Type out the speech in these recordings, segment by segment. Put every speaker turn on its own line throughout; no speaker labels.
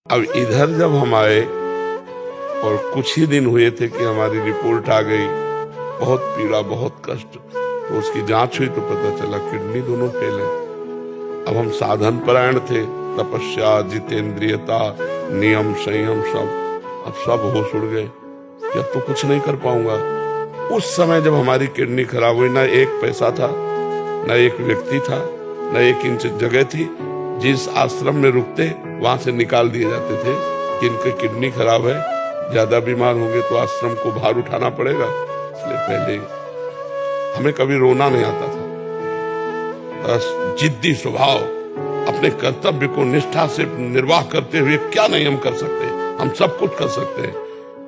अब इधर जब हम आए और कुछ ही दिन हुए थे कि हमारी रिपोर्ट आ गई, बहुत पीड़ा, बहुत कष्ट। तो उसकी जांच हुई तो पता चला किडनी दोनों फेल है। अब हम साधन परायण थे, तपस्या, जितेंद्रियता, नियम, संयम, अब सब होश उड़ गए कि अब तो कुछ नहीं कर पाऊंगा। उस समय जब हमारी किडनी खराब हुई, ना एक पैसा था, ना एक व्यक्ति था, ना एक इंच जगह थी। जिस आश्रम में रुकते वहां से निकाल दिए जाते थे कि इनकी किडनी खराब है, ज्यादा बीमार होंगे तो आश्रम को भार उठाना पड़ेगा। इसलिए पहले हमें कभी रोना नहीं आता था। बस जिद्दी स्वभाव, अपने कर्तव्य को निष्ठा से निर्वाह करते हुए क्या नहीं हम कर सकते, हम सब कुछ कर सकते हैं।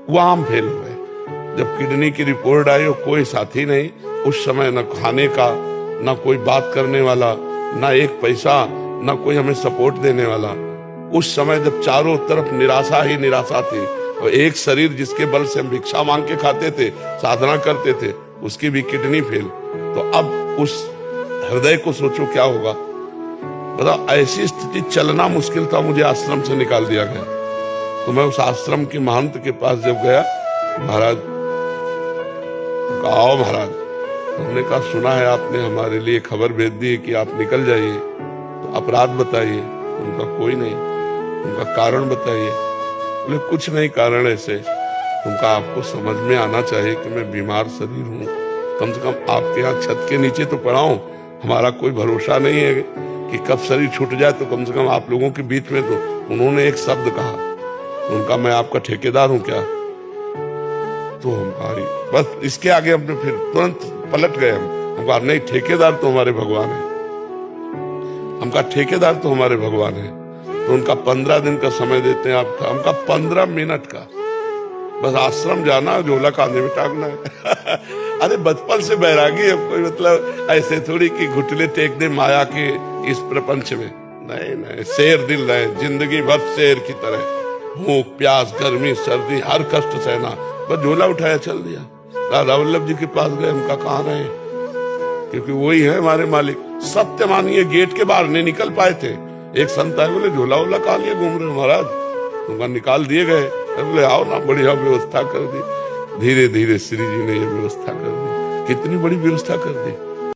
वहां हम फेल हुए। जब किडनी की रिपोर्ट आई और कोई साथी नहीं, उस समय न खाने का, न कोई बात करने वाला, न एक पैसा, न कोई हमें सपोर्ट देने वाला। उस समय जब चारों तरफ निराशा ही निराशा थी और एक शरीर जिसके बल से हम भिक्षा मांग के खाते थे, साधना करते थे, उसकी भी किडनी फेल। तो अब उस हृदय को सोचो क्या होगा। मतलब ऐसी स्थिति, चलना मुश्किल था, मुझे आश्रम से निकाल दिया गया। तो मैं उस आश्रम के महंत के पास जब गया, महाराज आओ महाराज, हमने कहा सुना है आपने हमारे लिए खबर भेज दी है कि आप निकल जाइए, तो अपराध बताइए। उनका कोई नहीं। उनका कारण बताइए। बोले कुछ नहीं कारण ऐसे, उनका आपको समझ में आना चाहिए कि मैं बीमार शरीर हूँ, कम से कम आपके यहाँ छत के नीचे तो पड़ा हूँ। हमारा कोई भरोसा नहीं है कि कब शरीर छूट जाए, तो कम से कम आप लोगों के बीच में। तो उन्होंने एक शब्द कहा, उनका मैं आपका ठेकेदार हूँ क्या? तो हमारी बस इसके आगे हमने फिर तुरंत पलट गए। हम कहा नहीं, ठेकेदार तो हमारे भगवान है। हम कहा ठेकेदार तो हमारे भगवान है। तो उनका 15 दिन का समय देते हैं आप। हमका 15 मिनट का, बस आश्रम जाना, झोला कांधे में टांगना है। अरे बचपन से बैरागी है कोई, मतलब ऐसे थोड़ी कि घुटने टेक दे माया के इस प्रपंच में। नहीं नहीं, शेर दिल रहे, जिंदगी भर शेर की तरह, भूख, प्यास, गर्मी, सर्दी, हर कष्ट सहना। बस झोला उठाया चल दिया। राधा वल्लभ जी के पास गए, उनका कहाँ रहे, क्योंकि वही है हमारे मालिक। सत्य मानिए, गेट के बाहर नहीं निकल पाए थे। एक संत आए, बोले झोला वोला कहाँ लिए घूम रहे हो महाराज? उनका निकाल दिए गए। बोले आओ ना, बढ़िया व्यवस्था कर दी। धीरे धीरे श्री जी ने ये व्यवस्था कर दी। कितनी बड़ी व्यवस्था कर दी।